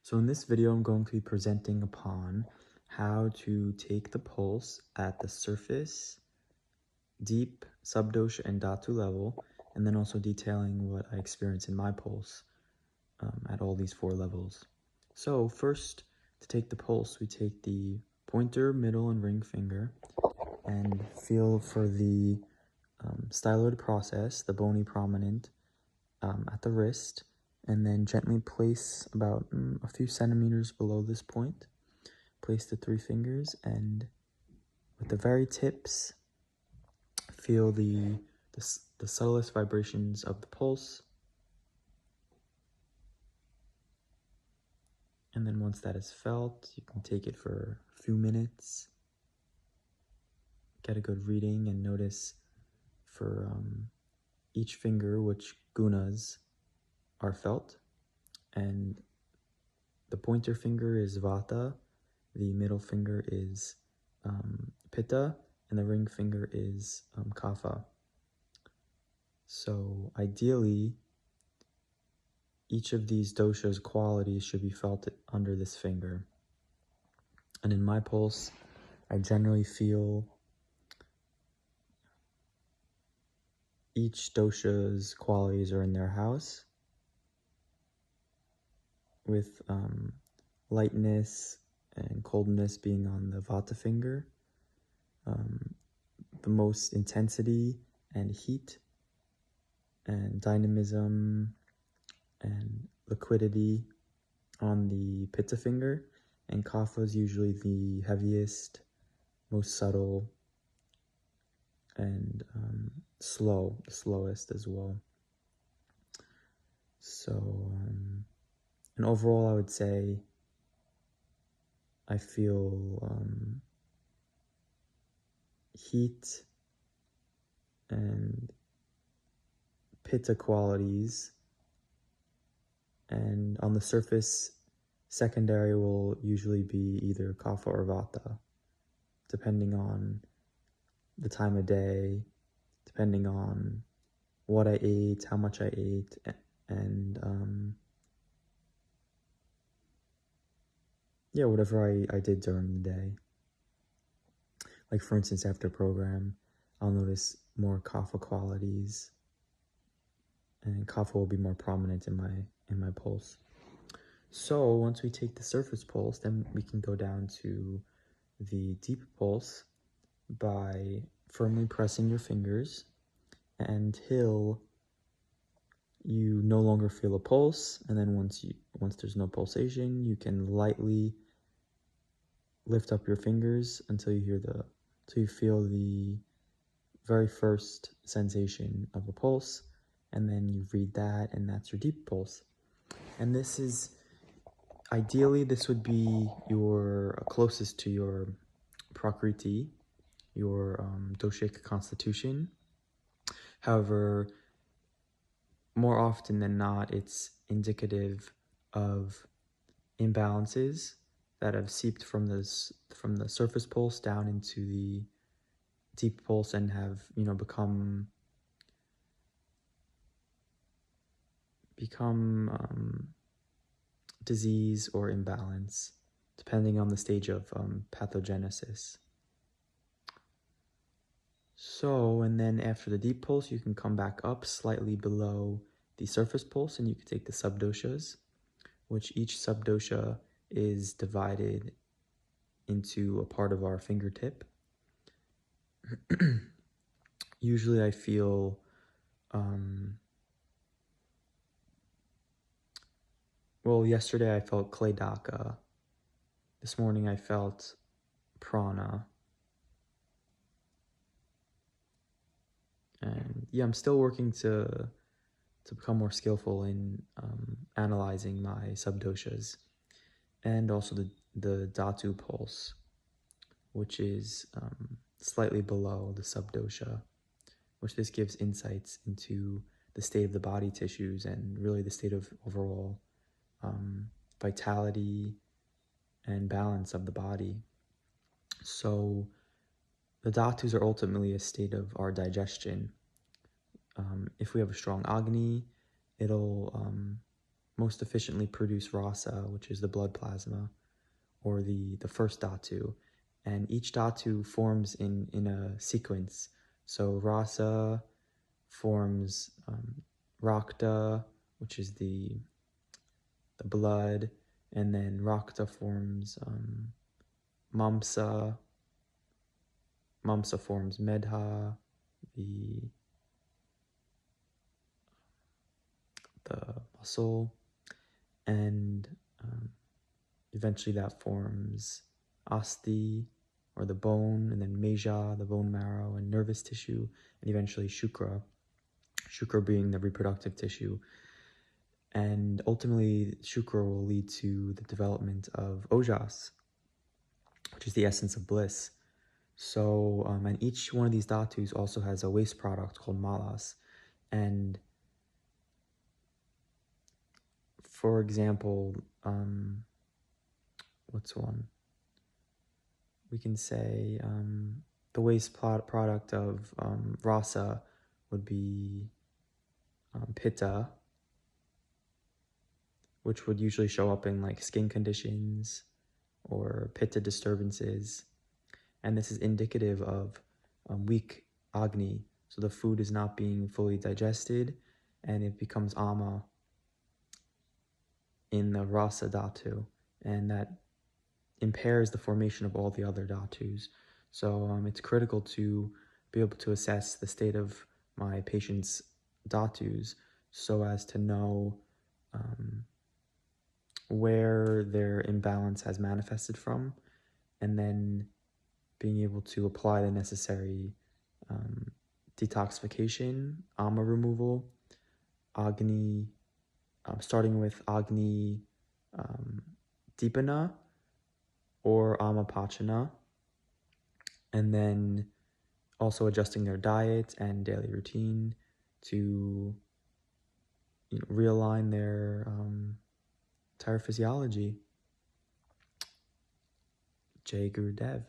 So in this video, I'm going to be presenting upon how to take the pulse at the surface, deep, subdosha, and dhatu level, and then also detailing what I experience in my pulse at all these 4 levels. So first, to take the pulse, we take the pointer, middle, and ring finger and feel for the styloid process, the bony prominent, at the wrist, and then gently place about a few centimeters below this point. Place the 3 fingers, and with the very tips, feel the subtlest vibrations of the pulse. And then once that is felt, you can take it for a few minutes, get a good reading, and notice for each finger which gunas are felt. And the pointer finger is vata, the middle finger is pitta, and the ring finger is kapha. So ideally, each of these doshas qualities should be felt under this finger. And in my pulse, I generally feel each dosha's qualities are in their house, with lightness and coldness being on the vata finger, the most intensity and heat and dynamism and liquidity on the pitta finger, and kapha is usually the heaviest, most subtle, and slowest as well. So, and overall, I would say I feel heat and pitta qualities, and on the surface, secondary will usually be either kapha or vata, depending on the time of day, depending on what I ate, how much I ate, and whatever I did during the day. Like for instance, after program, I'll notice more kapha qualities, and kapha will be more prominent in my pulse. So once we take the surface pulse, then we can go down to the deep pulse by firmly pressing your fingers until you no longer feel a pulse, and then once there's no pulsation, you can lightly lift up your fingers until you feel the very first sensation of a pulse, and then you read that, and that's your deep pulse. And this is ideally, this would be your closest to your prakriti, your doshic constitution. However, more often than not, it's indicative of imbalances that have seeped from the surface pulse down into the deep pulse and have become disease or imbalance, depending on the stage of pathogenesis. So, and then after the deep pulse, you can come back up slightly below the surface pulse, and you can take the subdoshas, which each subdosha is divided into a part of our fingertip. Usually I feel yesterday I felt Kledaka. This morning I felt prana. And I'm still working to become more skillful in analyzing my subdoshas, and also the dhatu pulse, which is slightly below the subdosha, which this gives insights into the state of the body tissues and really the state of overall vitality and balance of the body. So the dhatus are ultimately a state of our digestion. If we have a strong agni, it'll most efficiently produce rasa, which is the blood plasma, or the first dhatu. And each dhatu forms in a sequence. So rasa forms rakta, which is the blood, and then rakta forms mamsa. Mamsa forms medha, the muscle, and eventually that forms asti, or the bone, and then meja, the bone marrow and nervous tissue, and eventually shukra, shukra being the reproductive tissue. And ultimately, shukra will lead to the development of ojas, which is the essence of bliss. So, and each one of these dhatus also has a waste product called malas. And for example, what's one? We can say the waste product of rasa would be pitta, which would usually show up in like skin conditions or pitta disturbances. And this is indicative of weak agni. So the food is not being fully digested, and it becomes ama in the rasa dhatu, and that impairs the formation of all the other dhatus. So it's critical to be able to assess the state of my patient's dhatus so as to know where their imbalance has manifested from, and then being able to apply the necessary detoxification, ama removal, agni, starting with agni dipana or amapachana, and then also adjusting their diet and daily routine to realign their entire physiology. Jai Gurudev.